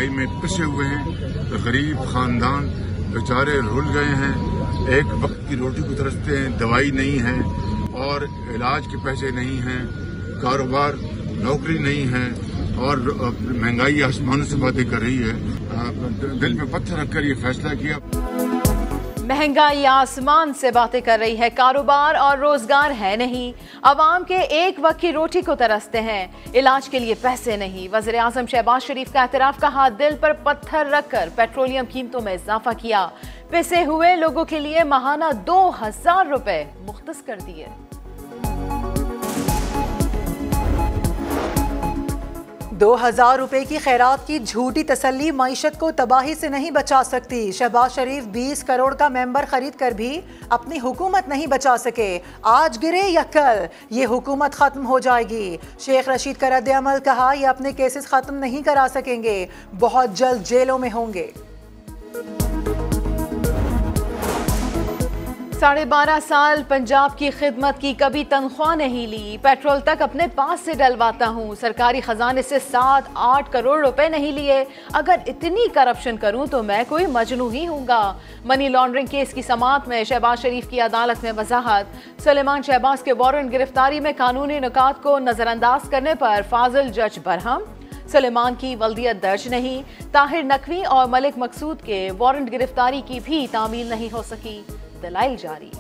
महंगाई में पिसे हुए हैं। गरीब खानदान बेचारे रुल गए हैं, एक वक्त की रोटी को तरसते हैं, दवाई नहीं है और इलाज के पैसे नहीं हैं, कारोबार नौकरी नहीं है और महंगाई आसमानों से बातें कर रही है। दिल पे पत्थर रखकर ये फैसला किया। महंगाई आसमान से बातें कर रही है, कारोबार और रोजगार है नहीं, अवाम के एक वक्त की रोटी को तरसते हैं, इलाज के लिए पैसे नहीं। वज़ीर आज़म शहबाज शरीफ का एतराफ़, कहा दिल पर पत्थर रखकर पेट्रोलियम कीमतों में इजाफा किया, पिसे हुए लोगों के लिए माहाना 2000 रुपए मुख्तस कर दिए। ₹2000 की खैरात की झूठी तसल्ली मईशत को तबाही से नहीं बचा सकती। शहबाज शरीफ 20 करोड़ का मेंबर खरीद कर भी अपनी हुकूमत नहीं बचा सके। आज गिरे या कल ये हुकूमत खत्म हो जाएगी। शेख रशीद का रद्द अमल, कहा ये अपने केसेस खत्म नहीं करा सकेंगे, बहुत जल्द जेलों में होंगे। 12.5 साल पंजाब की खिदमत की, कभी तनख्वाह नहीं ली, पेट्रोल तक अपने पास से डलवाता हूँ, सरकारी खजाने से 7-8 करोड़ रुपए नहीं लिए, अगर इतनी करप्शन करूँ तो मैं कोई मजनू ही हूँगा। मनी लॉन्ड्रिंग केस की समाअत में शहबाज शरीफ की अदालत में वजाहत। सुलेमान शहबाज के वारंट गिरफ्तारी में कानूनी नुकात को नजरअंदाज करने पर फाजिल जज बरहम। सुलेमान की वल्दियत दर्ज नहीं, ताहिर नकवी और मलिक मकसूद के वारंट गिरफ्तारी की भी तामील नहीं हो सकी, दलाइल जारी।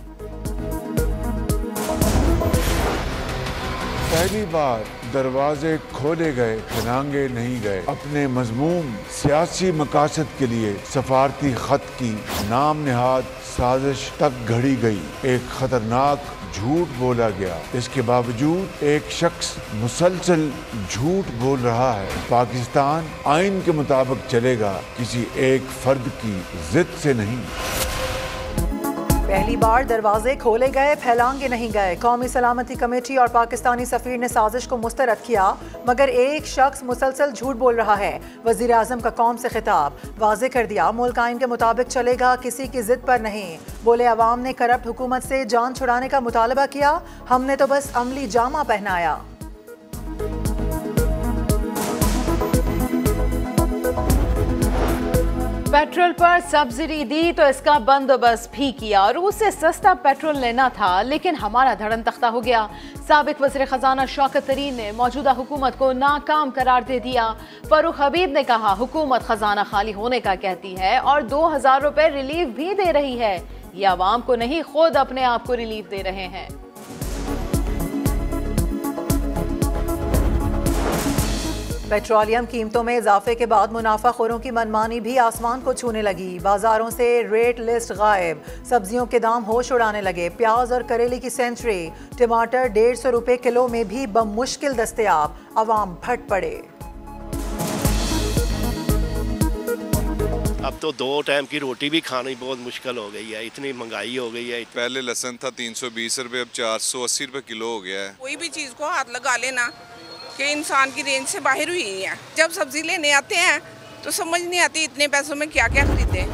पहली बार दरवाजे खोले गए, फैलांगे नहीं गए। अपने मजमूम सियासी मकासद के लिए सफारती खत की नाम निहाद साजिश तक घड़ी गई। एक खतरनाक झूठ बोला गया, इसके बावजूद एक शख्स मुसलसल झूठ बोल रहा है। पाकिस्तान आइन के मुताबिक चलेगा, किसी एक फर्द की जिद से नहीं। पहली बार दरवाजे खोले गए, फैलांगे नहीं गए। कौमी सलामती कमेटी और पाकिस्तानी सफीर ने साजिश को मुस्तरद किया, मगर एक शख्स मुसलसल झूठ बोल रहा है। वजीर आजम का कौम से खिताब, वाजे कर दिया मुल्क आइन के मुताबिक चलेगा, किसी की जिद पर नहीं। बोले अवाम ने करप्ट हुकूमत से जान छुड़ाने का मुतालबा किया, हमने तो बस अमली जामा पहनाया। पेट्रोल पर सब्सिडी दी तो इसका बंदोबस्त भी किया और उससे सस्ता पेट्रोल लेना था, लेकिन हमारा धड़न तख्ता हो गया। साबिक वज़ीर खजाना शौकत तरीन ने मौजूदा हुकूमत को नाकाम करार दे दिया। फरूख हबीब ने कहा हुकूमत खजाना खाली होने का कहती है और 2000 रुपए रिलीफ भी दे रही है, ये आवाम को नहीं, खुद अपने आप को रिलीफ दे रहे हैं। पेट्रोलियम कीमतों में इजाफे के बाद मुनाफाखोरों की मनमानी भी आसमान को छूने लगी। बाजारों से रेट लिस्ट गायब, सब्जियों के दाम होश उड़ाने लगे। प्याज और करेले की सेंचुरी, टमाटर 150 रुपए किलो में भी बमुश्किल दस्तयाब, अवाम फट पड़े। अब तो 2 टाइम की रोटी भी खानी बहुत मुश्किल हो गई है, इतनी महंगाई हो गई है। पहले लहसुन था 320 रुपए, अब 480 रुपए किलो हो गया है। कोई भी चीज़ को हाथ लगा लेना कि इंसान की रेंज से बाहर हुई है। जब सब्जी लेने आते हैं तो समझ नहीं आती इतने पैसों में क्या क्या खरीदें।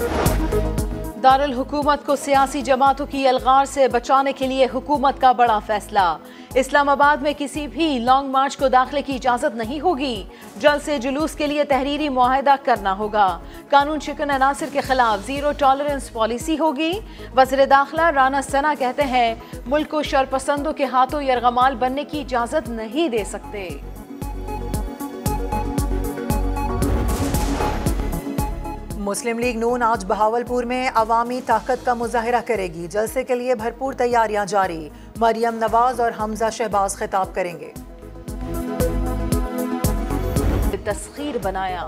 दारुल हुकूमत को सियासी जमातों की अलगार से बचाने के लिए हुकूमत का बड़ा फैसला। इस्लामाबाद में किसी भी लॉन्ग मार्च को दाखिले की इजाजत नहीं होगी। जल्द से जुलूस के लिए तहरीरी मुआहदा करना होगा। कानून शिकन अनासिर के खिलाफ जीरो टॉलरेंस पॉलिसी होगी। वज़ीर दाखिला राना सना कहते हैं मुल्क को शरपसंदों के हाथों यरगमाल बनने की इजाजत नहीं दे सकते। मुस्लिम लीग नून आज बहावलपुर में अवामी ताकत का मुजाहिरा करेगी। जलसे के लिए भरपूर तैयारियां जारी। मरियम नवाज और हमजा शहबाज खिताब करेंगे। तस्खीर बनाया।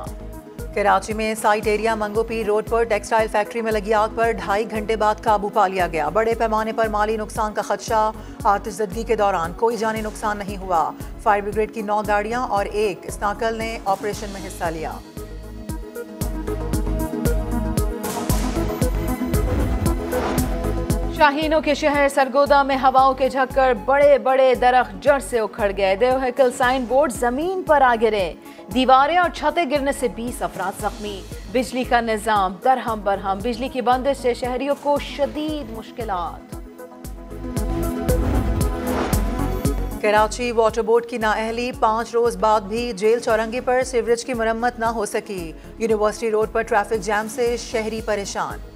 कराची में साइट एरिया मंगोपीर रोड पर टेक्सटाइल फैक्ट्री में लगी आग पर 2.5 घंटे बाद काबू पा लिया गया। बड़े पैमाने पर माली नुकसान का खदशा। आतिशज़दगी के दौरान कोई जानी नुकसान नहीं हुआ। फायर ब्रिगेड की 9 गाड़ियां और 1 स्नाकल ने ऑपरेशन में हिस्सा लिया। शाहीनों के शहर सरगोदा में हवाओं के झक्कर बड़े बड़े दरख्त जड़ से उखड़ गए। देवहकल साइन बोर्ड जमीन पर आ गिरे। दीवारें और छतें गिरने से 20 अफराद जख्मी। बिजली का निजाम दरहम बरहम। बिजली की बंदिश से शहरियों को शदीद मुश्किलात। कराची वाटर बोर्ड की नाअहली, 5 रोज बाद भी जेल चौरंगी पर सीवरेज की मरम्मत न हो सकी। यूनिवर्सिटी रोड पर ट्रैफिक जैम से शहरी परेशान।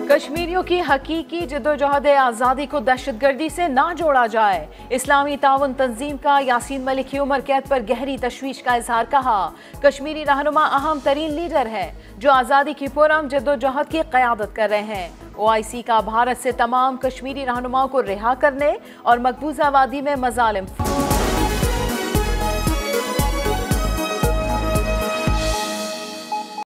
कश्मीरियों की हकीकी जद्दोजहद आज़ादी को दहशतगर्दी से ना जोड़ा जाए। इस्लामी ताउन तंजीम का यासीन मलिक की उम्र कैद पर गहरी तशवीश का इजहार। कहा, कश्मीरी रहनुमा अहम तरीन लीडर है जो आज़ादी की पुरअमन जद्दोजहद की क़यादत कर रहे हैं। OIC का भारत से तमाम कश्मीरी रहनुमाओं को रिहा करने और मकबूजा वादी में मज़ालिम